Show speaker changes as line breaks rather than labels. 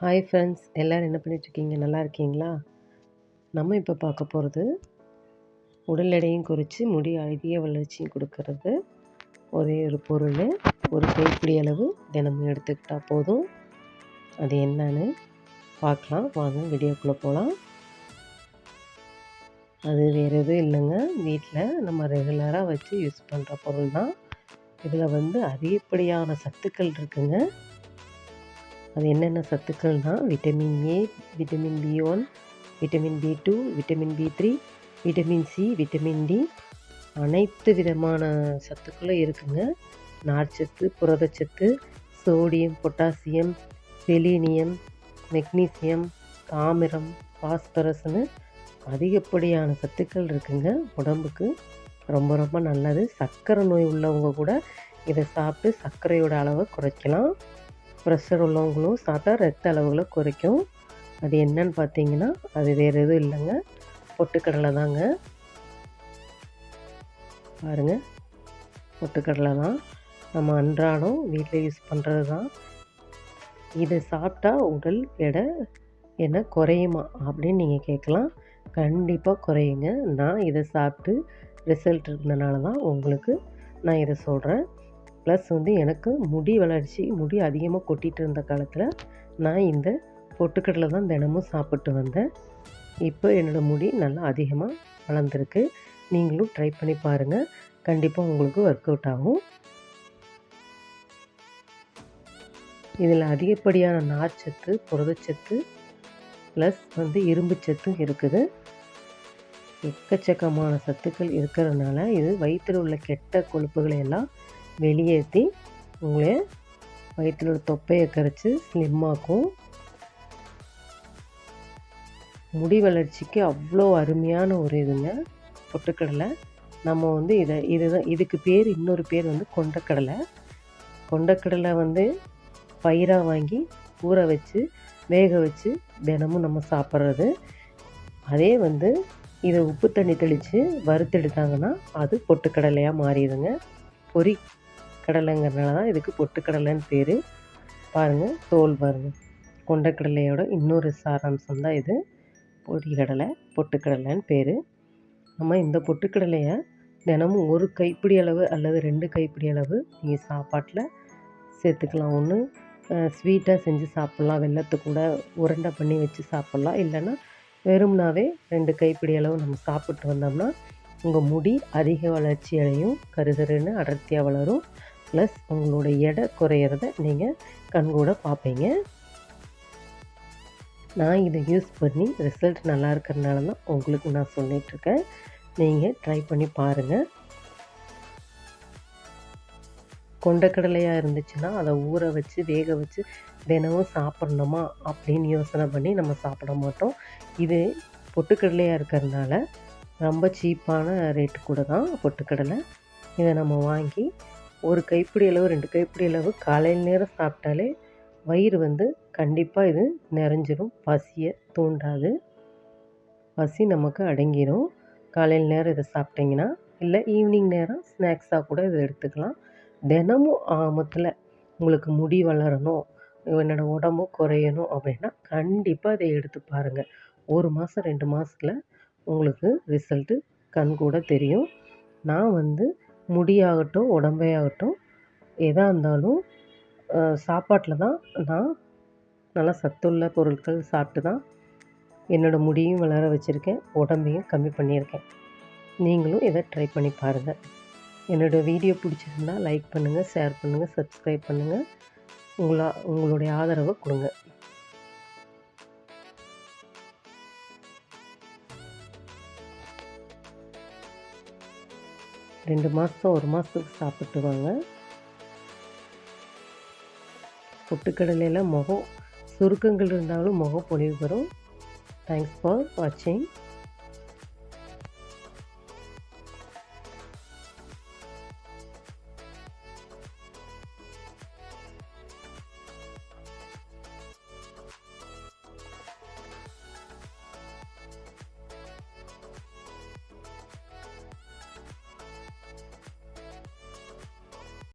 Hi friends, எல்லோரும் என்ன பண்ணிகிட்ருக்கீங்க? நல்லா இருக்கீங்களா? நம்ம இப்போ பார்க்க போகிறது உடல் எடையும் குறைச்சி முடி அதிக வளர்ச்சியும் கொடுக்கறது ஒரே ஒரு பொருள். ஒரு கைப்பிடி அளவு தினமும் எடுத்துக்கிட்டால் போதும். அது என்னன்னு பார்க்கலாம் வாங்க, வீடியோக்குள்ளே போகலாம். அது வேறு எதுவும் இல்லைங்க, வீட்டில் நம்ம ரெகுலராக வச்சு யூஸ் பண்ணுற பொருள் தான். இதில் அதிகப்படியான சத்துக்கள் இருக்குங்க. அது என்னென்ன சத்துக்கள்னால் vitamin A, vitamin B1, vitamin B2, vitamin B3, vitamin C, vitamin D, அனைத்து விதமான சத்துக்களும் இருக்குங்க. நார்ச்சத்து, புரதச்சத்து, சோடியம், பொட்டாசியம், செலீனியம், மெக்னீசியம், தாமிரம், பாஸ்பரஸ்னு அதிகப்படியான சத்துக்கள் இருக்குங்க. உடம்புக்கு ரொம்ப ரொம்ப நல்லது. சர்க்கரை நோய் உள்ளவங்க கூட இதை சாப்பிட்டு சர்க்கரையோட அளவை குறைக்கலாம். ப்ரெஷர் உள்ளவங்களும் சாப்பிட்டா ரத்த அளவுகளை குறைக்கும். அது என்னன்னு பார்த்தீங்கன்னா, அது வேறு எதுவும் இல்லைங்க, பொட்டுக்கடலை தாங்க. பாருங்கள், பொட்டுக்கடலை தான் நம்ம அன்றாடம் வீட்டில் யூஸ் பண்ணுறது தான். இதை சாப்பிட்டா உடல் எடை என்ன குறையுமா அப்படின்னு நீங்கள் கேட்கலாம். கண்டிப்பாக குறையுங்க. நான் இதை சாப்பிட்டு ரிசல்ட் இருந்தனால தான் உங்களுக்கு நான் இதை சொல்கிறேன். ப்ளஸ் எனக்கு முடி வளர்ச்சி, முடி அதிகமாக கொட்டிகிட்டு இருந்த காலத்தில் நான் இந்த பொட்டுக்கடலை தான் தினமும் சாப்பிட்டு வந்தேன். இப்போ என்னோடய முடி நல்லா அதிகமாக வளர்ந்துருக்கு. நீங்களும் ட்ரை பண்ணி பாருங்கள், கண்டிப்பாக உங்களுக்கு ஒர்க் அவுட் ஆகும். இதில் அதிகப்படியான நார்ச்சத்து, புரதச்சத்து ப்ளஸ் இரும்புச்சத்தும் இருக்குது. எக்கச்சக்கமான சத்துக்கள் இருக்கிறதுனால இது வயிற்றில் உள்ள கெட்ட கொழுப்புகளை எல்லாம் வெளியேற்றி உங்களே வயிற்றில் உள்ள தொப்பையை கரைச்சி ஸ்லிம்மாக்கும். முடி வளர்ச்சிக்கு அவ்வளோ அருமையான ஒரு இதுங்க பொட்டுக்கடலை. நம்ம இதுக்கு பேர், இன்னொரு பேர் கொண்டக்கடலை. கொண்டக்கடலை பயிராக வாங்கி ஊற வச்சு வேக வச்சு தினமும் நம்ம சாப்பிட்றது. அதே இதை உப்பு தண்ணி தெளித்து வறுத்தெடுத்தாங்கன்னா அது பொட்டுக்கடலையாக மாறிடுங்க. பொரி கடலைங்கிறதுனால தான் இதுக்கு பொட்டுக்கடலைன்னு பேர். பாருங்கள், தோல் பாருங்கள். கொண்டக்கடலையோட இன்னொரு சாராம்சம் தான் இது. பொரிக்கடலை, பொட்டுக்கடலைன்னு பேர். நம்ம இந்த பொட்டுக்கடலையை தினமும் ஒரு கைப்பிடி அளவு அல்லது 2 கைப்பிடி அளவு நீங்கள் சாப்பாட்டில் சேர்த்துக்கலாம். ஒன்று ஸ்வீட்டாக செஞ்சு சாப்பிட்லாம், வெல்லத்தை கூட உருண்டை பண்ணி வச்சு சாப்பிட்லாம். இல்லைன்னா வெறும்னாவே 2 கைப்பிடி அளவு நம்ம சாப்பிட்டு வந்தோம்னா உங்கள் முடி அதிக வளர்ச்சி அடையும், கருகருன்னு அடர்த்தியாக வளரும். ப்ளஸ் உங்களோட எடை குறையிறத நீங்கள் கண்கூட பார்ப்பீங்க. நான் இதை யூஸ் பண்ணி ரிசல்ட் நல்லா இருக்கிறதுனால தான் உங்களுக்கு நான் சொல்லிகிட்ருக்கேன். நீங்கள் ட்ரை பண்ணி பாருங்கள். கொண்டக்கடலையாக இருந்துச்சுன்னா அதை ஊற வச்சு வேக வச்சு தினமும் சாப்பிட்ணுமா அப்படின்னு யோசனை பண்ணி நம்ம சாப்பிட மாட்டோம். இது பொட்டுக்கடலையாக இருக்கிறதுனால ரொம்ப சீப்பான ரேட்டு கூட தான் பொட்டுக்கடலை. இதை நம்ம வாங்கி ஒரு கைப்பிடி அளவு 2 கைப்பிடி அளவு காலையில் நேரம் சாப்பிட்டாலே வயிறு கண்டிப்பாக இது நிறைஞ்சிரும். பசியை தூண்டாது, பசி நமக்கு அடங்கிடும். காலையில் நேரம் இதை சாப்பிட்டிங்கன்னா, இல்லை ஈவினிங் நேரம் ஸ்நாக்ஸாக கூட இதை எடுத்துக்கலாம். தினமும் ஆமத்தில் உங்களுக்கு முடி வளரணும், என்னோடய உடம்பு குறையணும் அப்படின்னா கண்டிப்பாக இதை எடுத்து பாருங்கள். 1 மாதம் 2 மாதத்தில் உங்களுக்கு ரிசல்ட்டு கண்கூட தெரியும். நான் முடியாகட்டும் உடம்பே ஆகட்டும் எதாக இருந்தாலும் சாப்பாட்டில் தான் நான் நல்லா சத்துள்ள பொருட்கள் சாப்பிட்டு தான் என்னோடய முடியும் வளர வச்சுருக்கேன், உடம்பையும் கம்மி பண்ணியிருக்கேன். நீங்களும் இதை ட்ரை பண்ணி பாருங்கள். என்னோடய வீடியோ பிடிச்சிருந்தா லைக் பண்ணுங்கள், ஷேர் பண்ணுங்கள், சப்ஸ்கிரைப் பண்ணுங்கள். உங்களுடைய ஆதரவை கொடுங்க. ரெண்டு மாதம் 1 மாதத்துக்கு சாப்பிட்டு வாங்க. பொட்டுக்கடலையில் முகம் சுருக்கங்கள் இருந்தாலும் முகம் பொலிவு வரும். தேங்க்ஸ் ஃபார் வாட்சிங்.